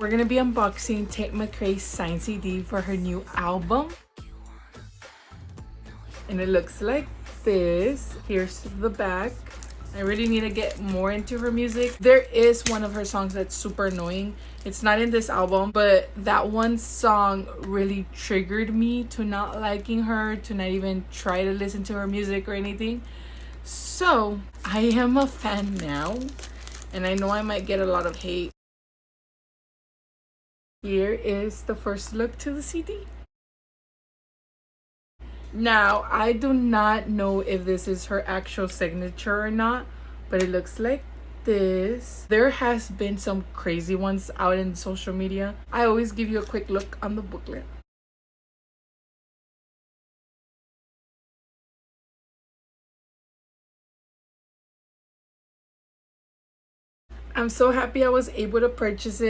We're gonna be unboxing Tate McRae's signed CD for her new album. And it looks like this. Here's the back. I really need to get more into her music. There is one of her songs that's super annoying. It's not in this album, but that one song really triggered me to not liking her, to not even try to listen to her music or anything. So I am a fan now, and I know I might get a lot of hate. Here is the first look to the CD. Now, I do not know if this is her actual signature or not, but it looks like this. There has been some crazy ones out in social media. I always give you a quick look on the booklet. I'm so happy I was able to purchase it.